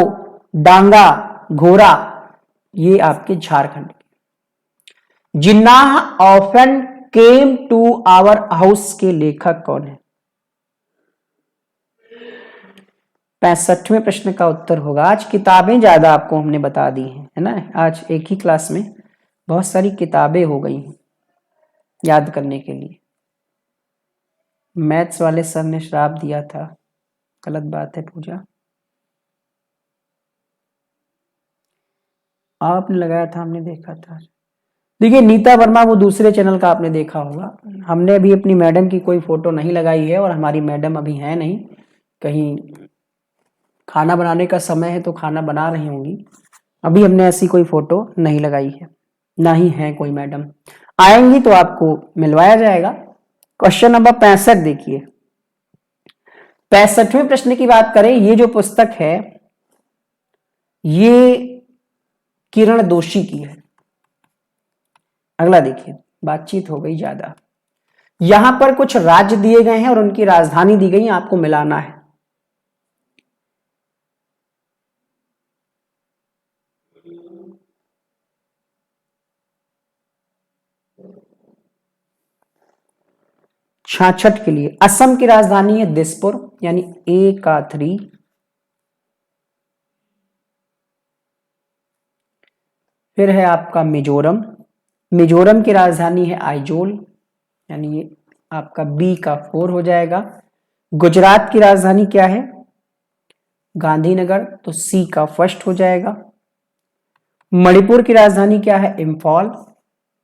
डांगा, घोरा, ये आपके झारखंड के। Jinnah often came to our house के लेखक कौन है? 65वें प्रश्न का उत्तर होगा, आज किताबें ज्यादा आपको हमने बता दी हैं, है ना, आज एक ही क्लास में बहुत सारी किताबें हो गई हैं याद करने के लिए। मैथ्स वाले सर ने श्राप दिया था, गलत बात है पूजा, आपने लगाया था, हमने देखा था। देखिए नीता वर्मा वो दूसरे चैनल का आपने देखा होगा, हमने अभी अपनी मैडम की कोई फोटो नहीं लगाई है और हमारी मैडम अभी है नहीं, कहीं खाना बनाने का समय है तो खाना बना रही होंगी, अभी हमने ऐसी कोई फोटो नहीं लगाई है, ना ही है कोई मैडम, आएंगी तो आपको मिलवाया जाएगा। क्वेश्चन नंबर 65 देखिए, 65वें प्रश्न की बात करें, ये जो पुस्तक है ये किरण दोषी की है। अगला देखिए, बातचीत हो गई ज्यादा, यहां पर कुछ राज्य दिए गए हैं और उनकी राजधानी दी गई, आपको मिलाना है। छाछठ के लिए असम की राजधानी है दिसपुर, यानी ए का 3। फिर है आपका मिजोरम, मिजोरम की राजधानी है आइजोल, यानी ये आपका बी का 4 हो जाएगा। गुजरात की राजधानी क्या है? गांधीनगर, तो सी का 1 हो जाएगा। मणिपुर की राजधानी क्या है? इंफॉल,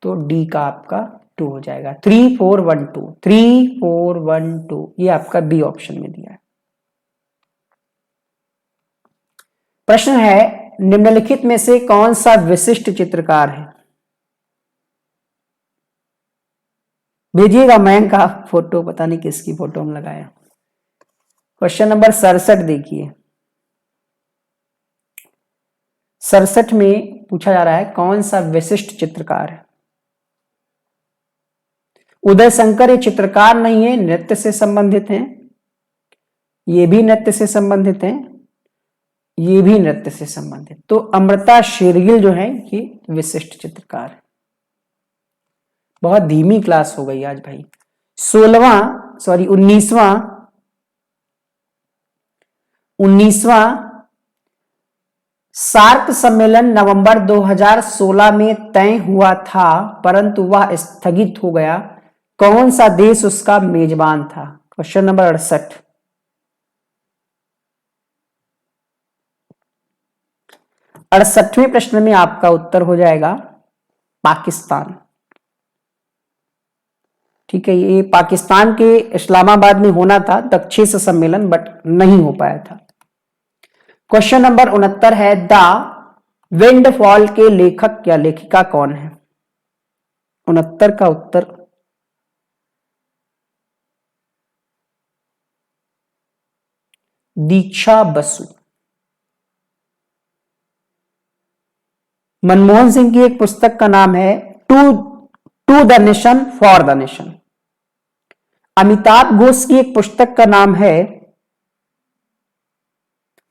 तो डी का आपका 2 हो जाएगा। 3 4 1 2, 3 4 1 2, ये आपका बी ऑप्शन में दिया है। प्रश्न है, निम्नलिखित में से कौन सा विशिष्ट चित्रकार है? भेजिएगा, मैं का फोटो, पता नहीं किसकी फोटो हम लगाया। क्वेश्चन नंबर 67 देखिए, 67 में पूछा जा रहा है कौन सा विशिष्ट चित्रकार है? उदय शंकर ये चित्रकार नहीं है, नृत्य से संबंधित हैं, ये भी नृत्य से संबंधित हैं, ये भी नृत्य से संबंधित, तो अमृता शेरगिल जो है ये विशिष्ट चित्रकार है। बहुत धीमी क्लास हो गई आज भाई। 19वां सार्क सम्मेलन नवंबर 2016 में तय हुआ था, परंतु वह स्थगित हो गया, कौन सा देश उसका मेजबान था? Question number 68। 68वें प्रश्न में आपका उत्तर हो जाएगा पाकिस्तान। ठीक है, ये पाकिस्तान के इस्लामाबाद में होना था दक्षिण सम्मेलन, बट नहीं हो पाया था। क्वेश्चन नंबर 69 है, द विंडफॉल के लेखक या लेखिका कौन है? 69 का उत्तर दीक्षा बसु। मनमोहन सिंह की एक पुस्तक का नाम है to the nation for the nation. Amitabh Ghosh की एक पुस्तक का नाम है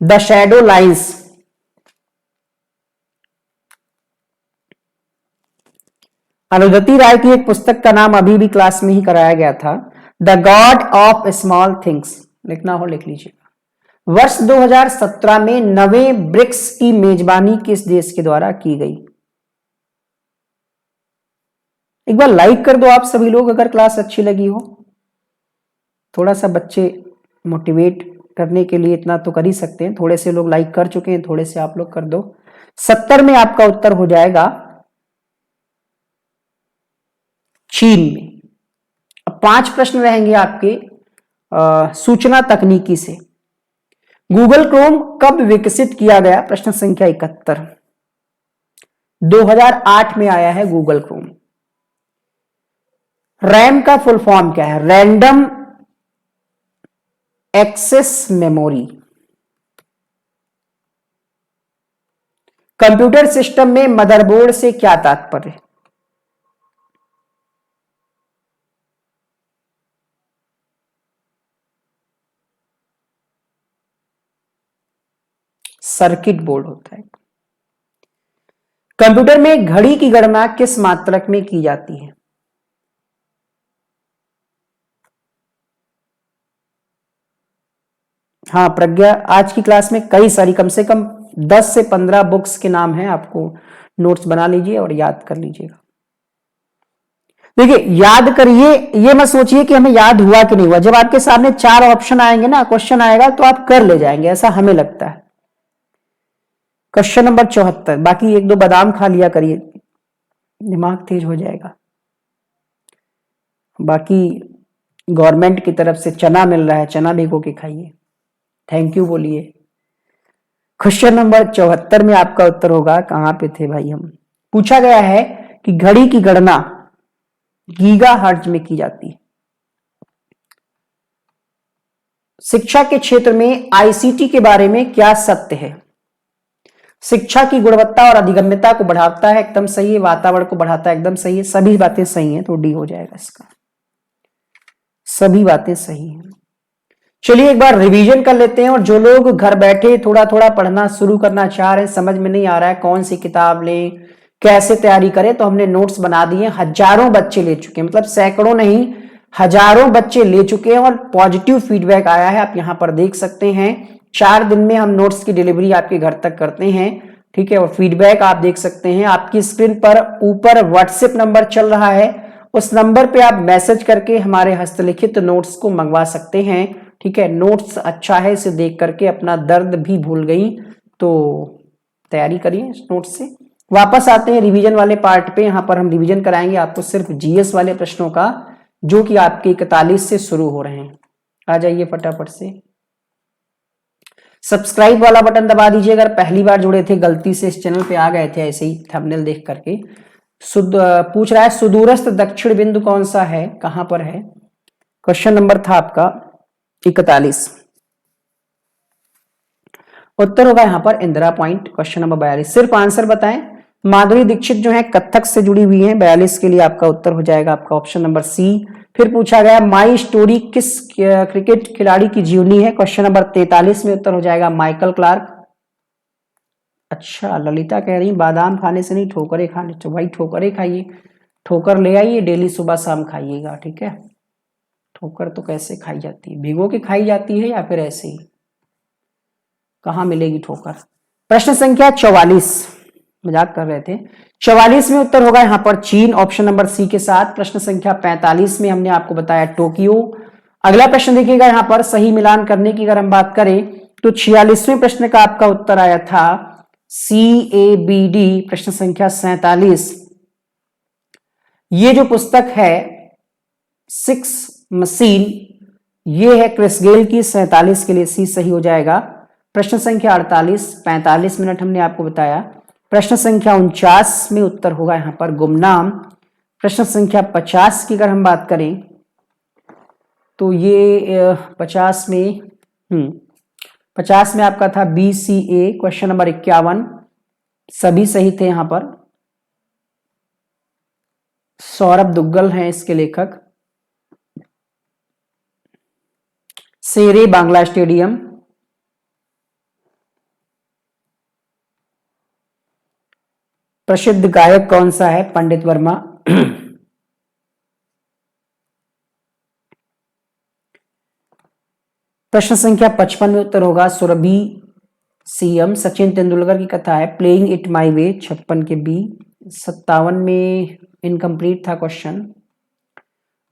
the shadow lines. Arundhati Roy की एक पुस्तक का नाम अभी भी क्लास में ही कराया गया था, the God of small things. लिखना हो लिख लीजिएगा। वर्ष 2017 में नवें ब्रिक्स की मेजबानी किस देश के द्वारा की गई? एक बार लाइक कर दो आप सभी लोग अगर क्लास अच्छी लगी हो, थोड़ा सा बच्चे मोटिवेट करने के लिए इतना तो कर ही सकते हैं। थोड़े से लोग लाइक कर चुके हैं, थोड़े से आप लोग कर दो। 70 में आपका उत्तर हो जाएगा चीन में। अब 5 प्रश्न रहेंगे आपके सूचना तकनीकी से। गूगल क्रोम कब विकसित किया गया? प्रश्न संख्या 71। 2008 में आया है गूगल क्रोम। रैम का फुल फॉर्म क्या है? Random access memory. Computer system में मदरबोर्ड से क्या तात्पर्य? सर्किट बोर्ड होता है। कंप्यूटर में घड़ी की गणना किस मात्रक में की जाती है? हाँ प्रज्ञा, आज की क्लास में कई सारी, कम से कम 10 से 15 बुक्स के नाम हैं, आपको नोट्स बना लीजिए और याद कर लीजिएगा। देखिए याद करिए, ये मत सोचिए कि हमें याद हुआ कि नहीं हुआ। जब आपके सामने 4 ऑप्शन आएंगे ना, क्वेश्चन आएगा तो आप कर ले जाएंगे, ऐसा हमें लगता है। क्वेश्चन नंबर 74, बाकी 1-2 बादाम खा लिया करिए, दिमाग तेज हो जाएगा। बाकी गवर्नमेंट की तरफ से चना मिल रहा है, चना भिगो के खाइए, थैंक यू बोलिए। क्वेश्चन नंबर 74 में आपका उत्तर होगा, कहां पे थे भाई हम, पूछा गया है कि घड़ी की गणना गीगाहर्ट्ज में की जाती है। शिक्षा के क्षेत्र में आईसीटी के बारे में क्या सत्य है? शिक्षा की गुणवत्ता और अधिगम्यता को बढ़ाता है, एकदम सही है। वातावरण को बढ़ाता है, एकदम सही है। सभी बातें सही हैं, तो डी हो जाएगा इसका, सभी बातें सही हैं। चलिए एक बार रिवीजन कर लेते हैं। और जो लोग घर बैठे थोड़ा थोड़ा पढ़ना शुरू करना चाह रहे हैं, समझ में नहीं आ रहा है कौन सी किताब लें, कैसे तैयारी करें, तो हमने नोट्स बना दिए। हजारों बच्चे ले चुके हैं, मतलब सैकड़ों नहीं, हजारों बच्चे ले चुके हैं और पॉजिटिव फीडबैक आया है। आप यहां पर देख सकते हैं, 4 दिन में हम नोट्स की डिलीवरी आपके घर तक करते हैं, ठीक है। और फीडबैक आप देख सकते हैं, आपकी स्क्रीन पर ऊपर व्हाट्सएप नंबर चल रहा है, उस नंबर पे आप मैसेज करके हमारे हस्तलिखित नोट्स को मंगवा सकते हैं, ठीक है। नोट्स अच्छा है, इसे देख करके अपना दर्द भी भूल गई, तो तैयारी करिए इस नोट्स से। वापस आते हैं रिवीजन वाले पार्ट पे। यहां पर हम रिवीजन कराएंगे आपको सिर्फ जीएस वाले प्रश्नों का, जो कि आपके 41 से शुरू हो रहे हैं। आ जाइए फटाफट से, सब्सक्राइब वाला बटन दबा दीजिए अगर पहली बार जुड़े थे, गलती से इस चैनल पे आ गए थे ऐसे ही थंबनेल देख करके। पूछ रहा है सुदूरस्थ दक्षिण बिंदु कौन सा है, कहां पर है? क्वेश्चन नंबर था आपका 41, उत्तर होगा यहां पर इंदिरा पॉइंट। क्वेश्चन नंबर 42, सिर्फ आंसर बताएं। माधुरी दीक्षित जो है कथक से जुड़ी हुई है, 42 के लिए आपका उत्तर हो जाएगा आपका ऑप्शन नंबर सी। फिर पूछा गया माई स्टोरी किस क्रिकेट खिलाड़ी की जीवनी है? क्वेश्चन नंबर 43 में उत्तर हो जाएगा माइकल क्लार्क। अच्छा, ललिता कह रही बादाम खाने से नहीं, ठोकरे खाने, तो भाई ठोकरे खाइए, ठोकर ले आइए, डेली सुबह शाम खाइएगा, ठीक है। ठोकर तो कैसे खाई जाती है, भिगो के खाई जाती है या फिर ऐसे ही? कहां मिलेगी ठोकर? प्रश्न संख्या 44, मजाक कर रहे थे। 44 में उत्तर होगा यहां पर चीन, ऑप्शन नंबर सी के साथ। प्रश्न संख्या 45 में हमने आपको बताया टोक्यो। अगला प्रश्न देखिएगा, यहां पर सही मिलान करने की अगर हम बात करें तो 46वें प्रश्न का आपका उत्तर आया था CABD। प्रश्न संख्या 47, ये जो पुस्तक है 6 मशीन, ये है क्रिस गेल की, 47 के लिए सी सही हो जाएगा। प्रश्न संख्या 48, 45 मिनट हमने आपको बताया। प्रश्न संख्या 49 में उत्तर होगा यहां पर गुमनाम। प्रश्न संख्या 50 की अगर हम बात करें तो ये 50 में आपका था BCA। क्वेश्चन नंबर 51, सभी सही थे यहां पर। सौरभ दुग्गल हैं इसके लेखक। शेरे बांग्ला स्टेडियम। प्रसिद्ध गायक कौन सा है? पंडित वर्मा। प्रश्न संख्या 55 में उत्तर होगा सुरभि CM। सचिन तेंदुलकर की कथा है प्लेइंग इट माई वे, 56 के B। 57 में इनकम्प्लीट था क्वेश्चन।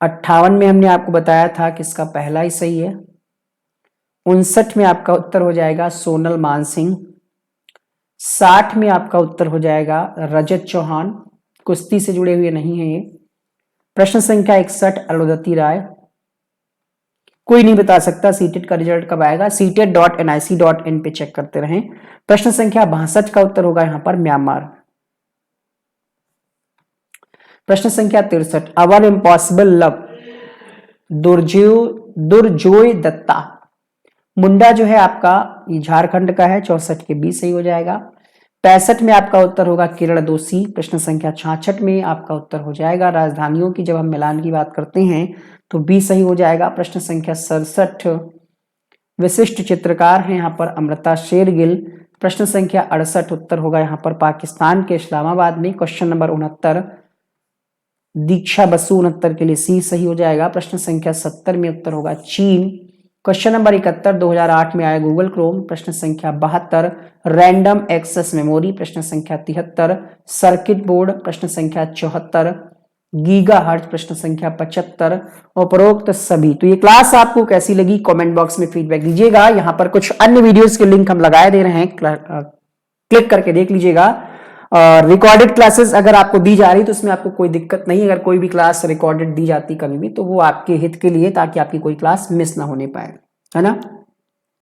58 में हमने आपको बताया था कि इसका पहला ही सही है। 59 में आपका उत्तर हो जाएगा सोनल मानसिंह। 60 में आपका उत्तर हो जाएगा रजत चौहान, कुश्ती से जुड़े हुए नहीं है ये। प्रश्न संख्या 61 अरुंधति राय। कोई नहीं बता सकता सीटेट का रिजल्ट कब आएगा, setet.nic.in पे चेक करते रहें। प्रश्न संख्या 62 का उत्तर होगा यहां पर म्यांमार। प्रश्न संख्या 63 अवर इम्पॉसिबल लव, दुर्जोय दत्ता। मुंडा जो है आपका ये झारखंड का है, 64 के 20 सही हो जाएगा। 65 में आपका उत्तर होगा किरण दोषी। प्रश्न संख्या 66 में आपका उत्तर हो जाएगा राजधानियों की जब हम मिलान की बात करते हैं तो 20 सही हो जाएगा। प्रश्न संख्या 67 विशिष्ट चित्रकार हैं यहाँ पर अमृता शेरगिल। प्रश्न संख्या 68 उत्तर होगा यहाँ पर पाकिस्तान के इस्लामाबाद में। क्वेश्चन नंबर 69 दीक्षा बसु, 69 के लिए सी सही हो जाएगा। प्रश्न संख्या 70 में उत्तर होगा चीन। क्वेश्चन नंबर 71 2008 में आया गूगल क्रोम। प्रश्न संख्या 72 रैंडम एक्सेस मेमोरी। प्रश्न संख्या 73 सर्किट बोर्ड। प्रश्न संख्या 74 गीगाहर्ट्ज। प्रश्न संख्या 75 उपरोक्त सभी। तो ये क्लास आपको कैसी लगी कमेंट बॉक्स में फीडबैक दीजिएगा। यहाँ पर कुछ अन्य वीडियोस के लिंक हम लगाए दे रहे हैं, क्लिक करके देख लीजिएगा। और रिकॉर्डेड क्लासेस अगर आपको दी जा रही तो उसमें आपको कोई दिक्कत नहीं। अगर कोई भी क्लास रिकॉर्डेड दी जाती कभी भी तो वो आपके हित के लिए, ताकि आपकी कोई क्लास मिस ना होने पाए, है ना।